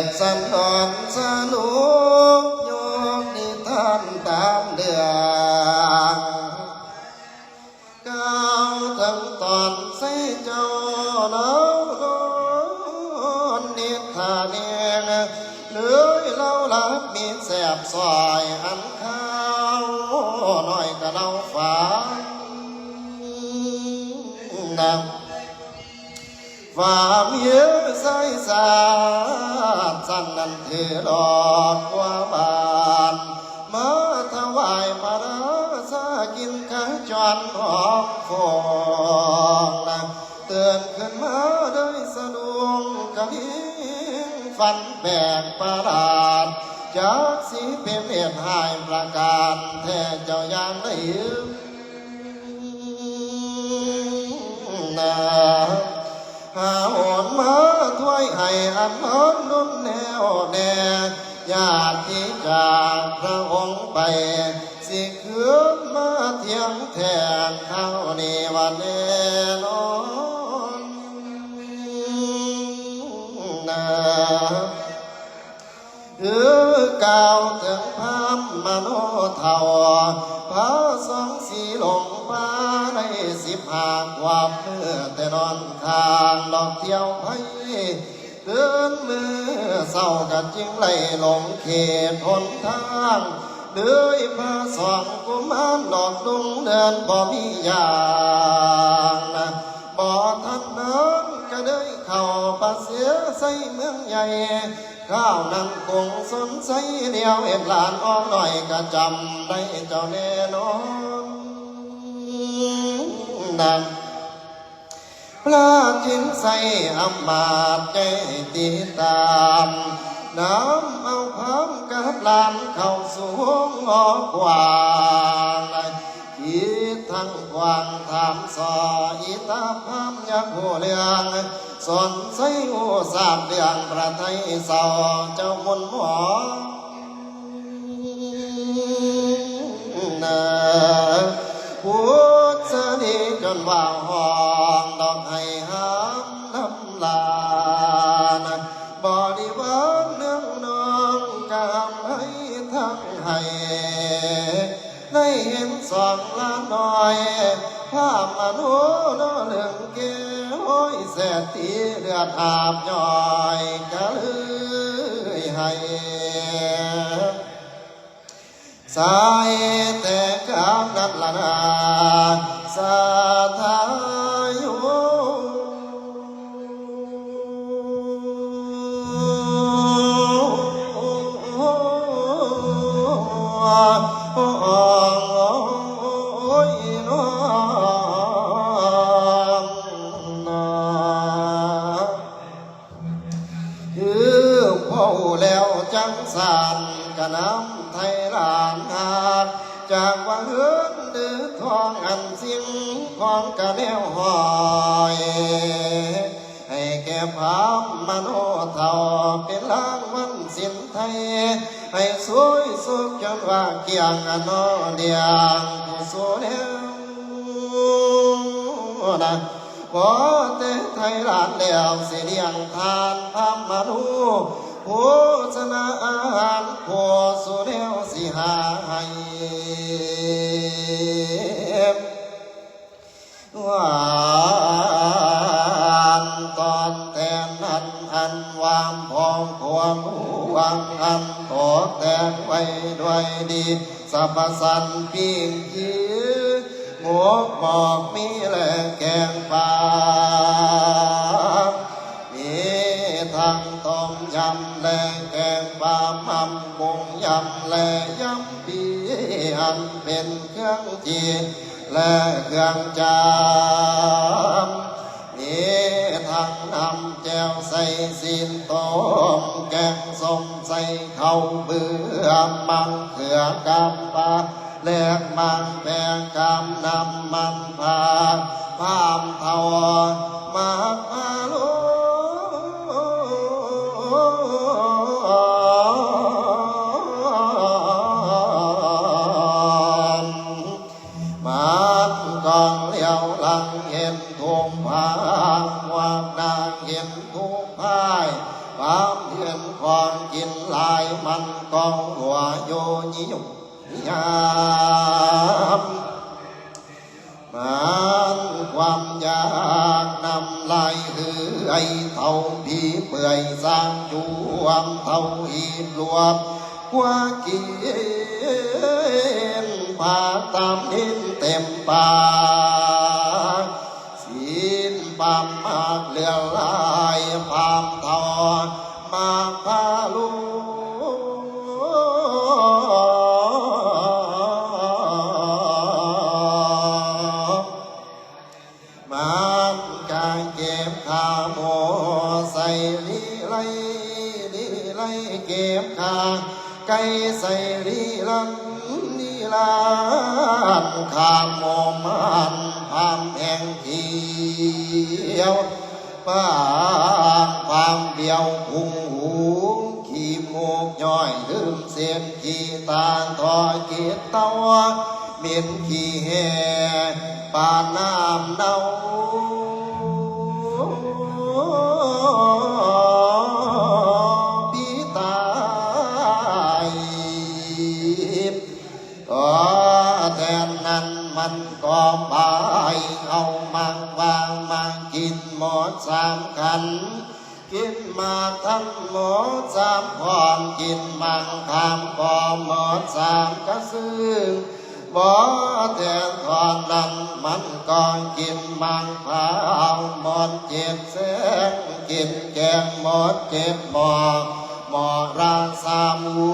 ดสันดอนสนุกโยกนิทานตามเดืองก้าวถึงตอนใส่เจ้าน้องนิทานเองเหลือเล่าลับมีแสบซอยอันข้าวหน่อยก็เล่าฝันนำฝ่าเมียใส่สาสั่นนั้นถือดอกว่าบานมาถวายมาราสากินข้าจวนหอมฟองนะเตือนขึ้นมาด้วยสะดุ้งกะหิงฝันแบกประหลาดจากสีเป็นเหตุหายประการแท้เจ้าอย่างได้ยืมนะหาโอนมาถ้วยให้อันน้อนนุ่นแนวแน่ญาติจากพระองค์ไปสิคืนมาเที่ยงแทนเท่านี้วันแน่นอนนะก้าวถึงพามมโนเทาพระสองสีหลงฟ้าใน15 กว่าเมื่อแต่นอนข้างดอกเที่ยวไผ่เดินมือเศร้ากันจึงไหลหลงเขตหนทางด้วยพระสองกุมารดอกดุงเดินบ่มีอย่างนะบ่ทันนั้นก็ได้เข้าป่าเสียใส่เมืองใหญ่ข้าวนั่งคงสนใสเดียวเห็นหลานอ้อมหน่อยก็จำได้เจ้าแน่นอนนั่นพระจินใส่อำมาตย์ใจติดตามน้ำเอาพามกับหลานเข้าสู่หอกว้างอีทั้งกวางถามสออีตาพามยักหัวเรืองสอนใส่หูสาบเดืองประไทยเศร้าเจ้ามุนหมอนะพูดสนิจนว่าห้องดอกให้ห้ามน้ำลานบริวารเนื่องน้องกำให้ทั้งให้ได้เห็นสองล้านน้อยภาพอนุโนเรื่องเกห้อยแสดตีเลือดอาบย่อยกะเลยให้สายแต่กำนัดละนาสาธายุแล้วจังสันกะน้ำไทยหลานหากจากว่าเฮือนดื้อทองอันสิ่งของกะแนวหอยให้แก่พามมโนเท่าเป็นล้างวันสินไทยให้สวยสุขจนว่าเกี่ยงอันนอเดียงผู้สวยแล้วนะพอแต่ไทยหลานแล้วเสียเลี้ยงทานพามมโนโฆษณาอาหารโคสุเดียวสิหาให้หวานตอนแทนอันวามพองความหวังอันตกแต่งไว้ด้วยดีสัพสันปิ้งยื้อหมกหมอกมีแหล่แกงปลาทั้งต้มยำและแกงปลาหม่ำกุ้งยำและยำปีอันเป็นเครื่องจีนและเครื่องจามนี่ทั้งน้ำแจ่วใส่ซีนต้มแกงส้มใส่ข้าวเบื่อมังเขือกำปลาแลกมังแปงกำน้ำมันพาพามเทามากพาลุกองเลี้ยวหลังเห็นทุ่งพางวางนางเห็นทุ่งพายความ องกินลายมันกองหัวโยนิยมยามมันความอยากนำลายคือไอเท่าผีเปื่อยสร้างจุวมเท่าหีบรวมกว่ากินผาตามดินเต็มป่าศีลปามมากเลือลายพามทอมาพาลูมันกางเก็บขาโมใส่ลีไลเก็บขาไก่ใส่ลีลันลีลานขามโมมันพามแห่งเขียวป้าความเดียวพุงหูขี้มูกย่อยลืมเสียนขี้ตาทอกีดเต้าเหม็นขี้แห่ป่าน้ำเน่าพี่ตายก็แทนนั้นมันก็ไปเอามังวางมากินหมดสามขันกินมาทั้งหมดสามพร้อมกินมังคำพร้อมหมดสามกระซึ่งบ่แทนทอนนั้นมันก่อนกินมังพร้าวหมดเจ็บแสงกินแกงหมดเจ็บหมอราสามหู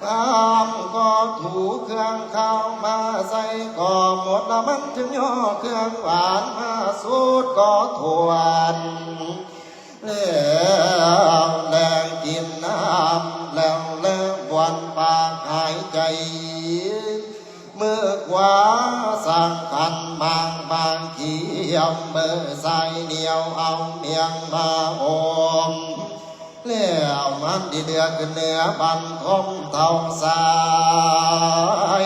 ข้ามก็ถูเครื่องข้าวมาใส่ก็หมดละมันถึงย่อเครื่องหวานมาสูดก็ทวนแล้วแรงกินน้ำแล้ววันปากหายใจเมื่อขวาสั่งคันบางเขียวเมื่อใส่เหนียวเอาเมียงมาอมแล้วมันดีเดือขึ้นเหนือบันทมเท่าสาย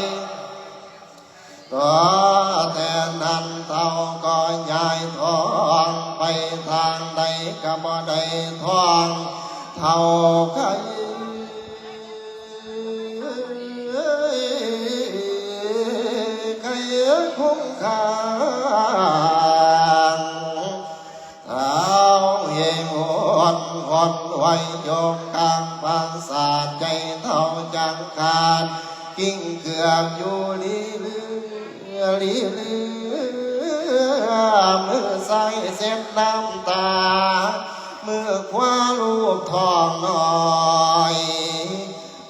ก็แต่นั้นเท่าก็ย้ายทองไปทางใดก็บ่ได้ทองเท่าใครคุ้มค่าเท้าเฮงหอนไว้โยมกลางปราสาทใจเท่าจังคานกิ้งเกือกอยู่ลีเลือมือใส่เส้นน้ำตามือขวาลูกทองน้อย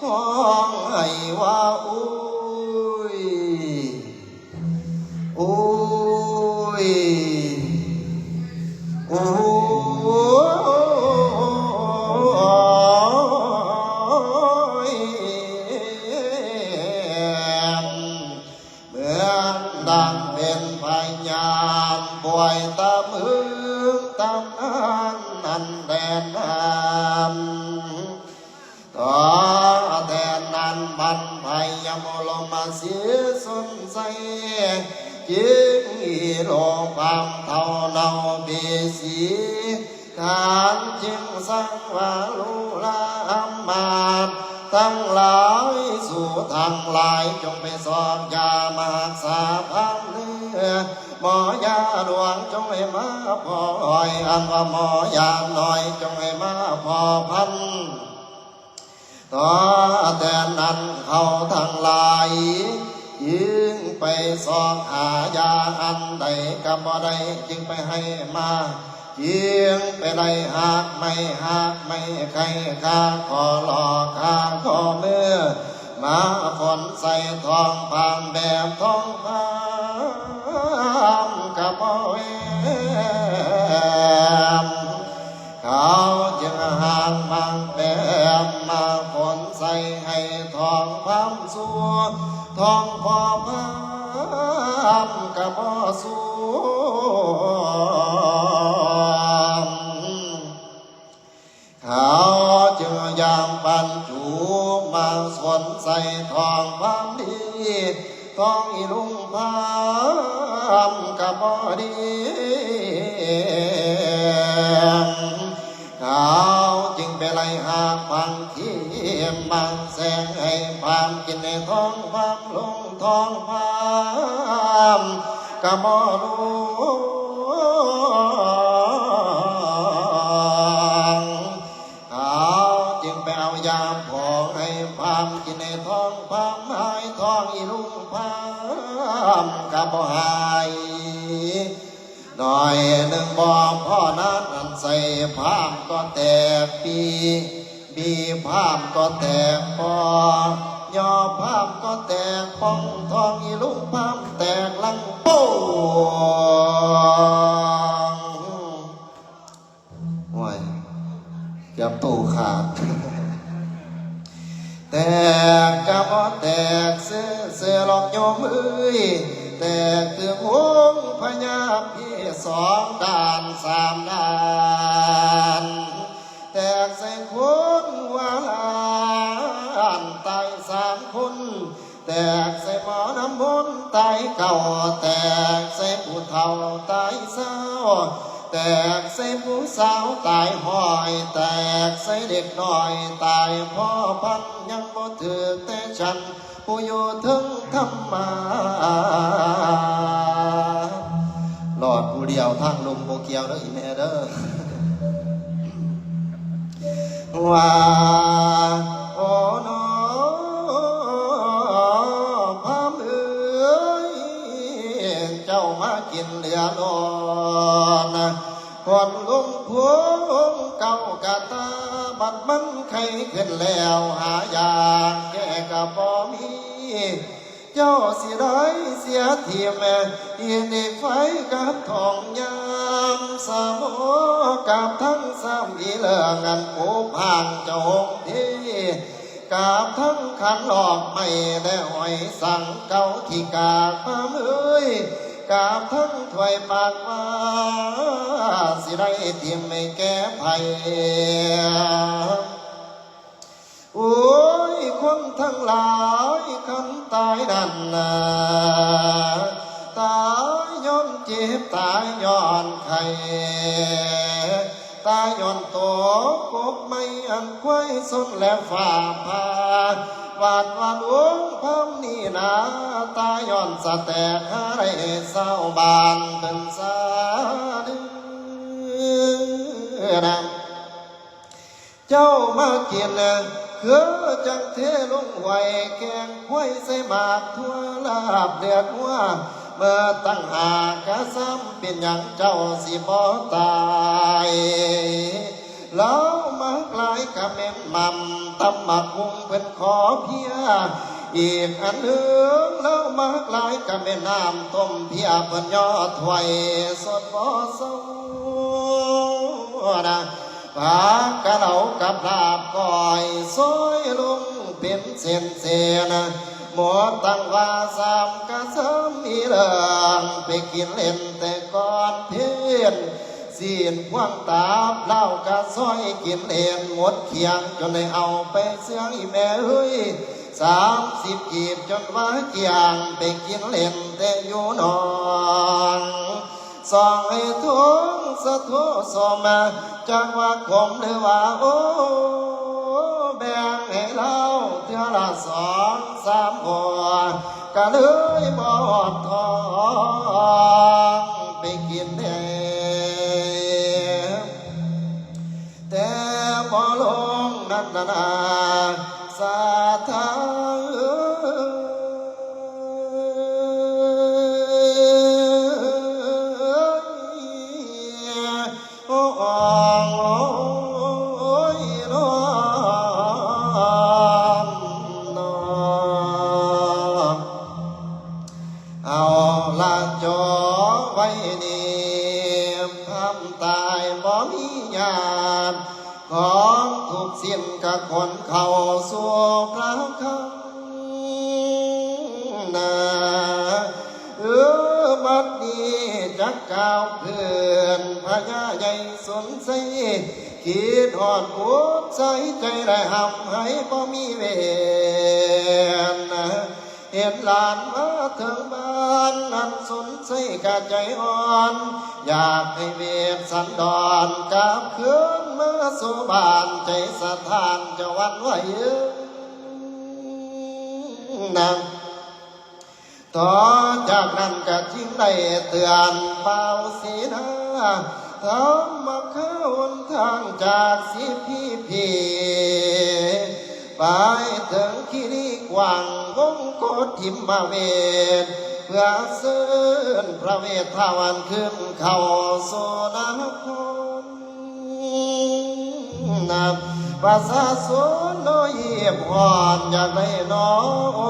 ห้องให้ว่าอุ้ยโอ้ยโอ้ยเหมือนดังเป็นพยานป่วยตามมือตามนั้นแดนน้ำต่อแดนนั้นบันไพยมลมาเสียสนใสจิงอีโลความเท่าเนาเบสีขานจึงสังวาลุลาอัมมาตทั้งหลายสู่ทางลายจงไปสอบยามาสาพันเลือหมอยาหลวงจงให้มาพออันว่าหมอยาหน่อยจงให้มาพอพันต่อแต่นั้นเขาทั้งหลายยิงไปสอบหายาอันใดก็บ่ได้จึงไปให้มายิงไปได้หากไม่ใครข้าขอหลอกข้าขอเมื่อมาฝนใส่ทองพามแบบทองพามกับพ่อแอมเขาจึงห่างมังแบบมาฝนใส่ให้ทองพามสัวทองพอพามกับพ่อสัวเขาจึงยามปันจูมาสนใส่ทองพามดีทองอีลุงพามกับพ่อดีเขาจึง ไปไล่หาความเขียมบางแสงให้ความกินในท้องความลงท้องความกะบ่รู้จึงไปเอายาพองให้ความกินในท้องความหายท้องอีลุงความกะบ่หายหน่อยหนึ่งบ่พ่อนั้นอันใส่พามก็แตกบีพามก็แตกปอย่อพามก็แตกป้องทองอีลุงพามแตกลังโป้โอ้ยเกือบตู้ขาดแตกกะบ่แตกเสื้อหลอกโยมเอ้ยแตกเตือหงพญาพี่สองด้านสามด้านแตกใส่คนหัวลานตายสามคนแตกใส่หมอน้ำมนต์ตายเก่าแตกใส่ผู้เฒ่าตายเศร้าแตกใส่ผู้สาวตายห้อยแตกใส่เด็กน้อยตายพ่อพันยังบ่ถือแต่ฉันผู้อยู่ถึงธรรมาหลอดผู้เดียวทางลมโบเกียวเด้ออีแม่เด้อว่าโอ้น้อพามเอ๋ยเจ้ามากินเหลือลอนคนลุงพวงเก่ากะตาบัดมันไข้ขึ้นแล้วหายาแก้กะบ่มีเจ้าสิได้เสียทีแม่ยินดีไฟกับทองยามสาวกับทั้งสามอีเลือกันปูผ่างเจ้าที่กับทั้งขันหลอกไม่ได้หอยสั่งเก่าขี้กาพามเอ้ยกับทั้งถวยปากว่าสิได้ทีมไม่แก้ไขโอ้ยคนทั้งหลายคันตายนั่นนะตายย้อนเจ็บตายย้อนไข่ตายย้อนโตกบไม่อันควายสนและฝ่าพาวาดวาดวงพามนี่นาตายย้อนสะแตกหาไรเศร้าบานเป็นสาดือนเจ้ามากินคือจังเทลงไหวแกงห้วยใส่หมากทั่วลาบเดือดหัวเมื่อตั้งหากะซ้ำเป็นอย่างเจ้าสิบ่ตายแล้วมากลายกะเม็นม่ำตำหมักหุงเป็นขอเพียอีกอันหนึ่งแล้วมากลายกะเม็นน้ำต้มเพียเป็นยอดถวยสดบ่เศร้านะปากกะเหลากับลาบก้อยซอยลุงเป็นเส้นเส้นหมอตั้งว่าสามกะซ้ำมีเรื่องไปกินเล่นแต่ก่อนเพียนสีนคว่างตาเล่ากะซอยกินเล่นหมดเคียงจนได้เอาไปเสื่องอีแม่เฮ้ย30 กีบจนว่าเกียงไปกินเล่นแต่อยู่นอนสองให้ทุงสะทุสมาจากว่าคมหรือว่าโอ้แบ่งให้เราเท่าละ2-3 หัวก็เลยบ่ทองไปกินเองแต่บ่ลงนั่นนาสาธาเอาละจอไว้นี่ทำตายบ่มีญาติของทุกสิ้นกับคนเข้าสู่พระคังนาบัดนี้จักก้าวเพื่อนพญาใหญ่สนใสคิดหอดอุบใส่ใจได้หำให้บ่มีเวร เห็นหลานมาถึงบ้านนั้นสนใจกะใจอ่อนอยากให้เวทสันดอนกลับคืนมาสู่บ้านใจสะท้านจะวันไหวนะต่อจากนั้นก็จิ้งได้เตือนเป่าสีนาทำมาเข้าวนทางจากสิพี่ไปถึงคีรีกวางวงโกทิมมาเวทเพื่อเสื่อนพระเวททวันขึ้นเข้าโซนาพรนับภาษาโซนเยียบหอนอยากได้น้อ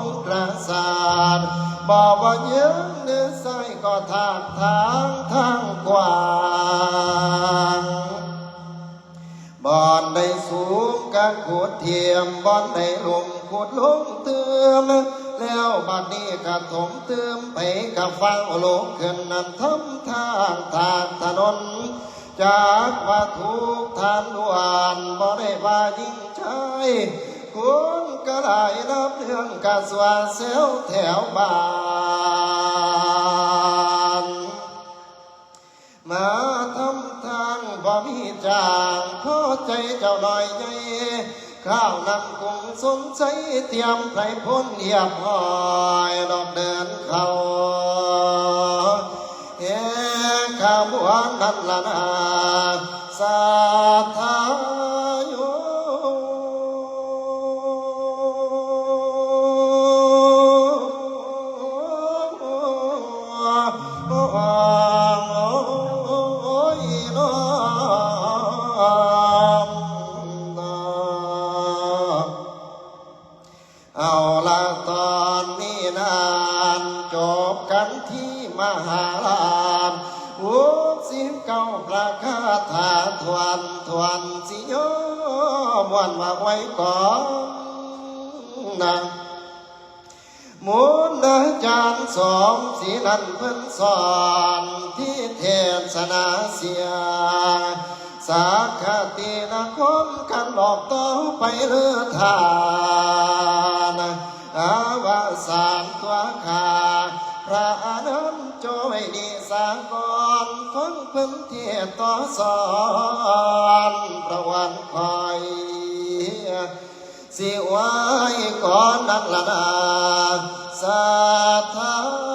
งกระสานบอกว่าเยื้องเนื้อใส่ก็ทางทางกว้างบอนได้สูงกัขุดเทียมบอนได้ลงขุดลงเติมแล้วบัดนี้กระถมเติมไปกับฟังโลกขึ้นนั้นทำทางถนนจากว่าทุกทานล้วนบ่ได้ว่ายิ่งใจคุณก็ได้รับเรื่องกะสวาเซลแถวบ้านมาทำทางบ่มีจางพอใจเจ้าหน่อยใหญ่ข้าวนำกุ้งสมใจเตรียมไพรพ้นเหยียบหอยดอกเดินเข้าข้าวบัวนั่นละนาสาธาโยเอาละตอนนี้นานจบกันที่มหาลานสิบเก้าประคาถาทวนสิโยมวนมาไว้ก่อนนะมูลอาจารย์สองสีนันเพิ่นสอนที่เทศนาเสียสาคตินะคมกันหลอกต่อไปเลือทานอาวสานตัวขาพระอนันต์โจยดีสากรฟังเพิ่นเทศต่อสอนประวันคอยสิไว้ก่อนนั้นละนาสาธา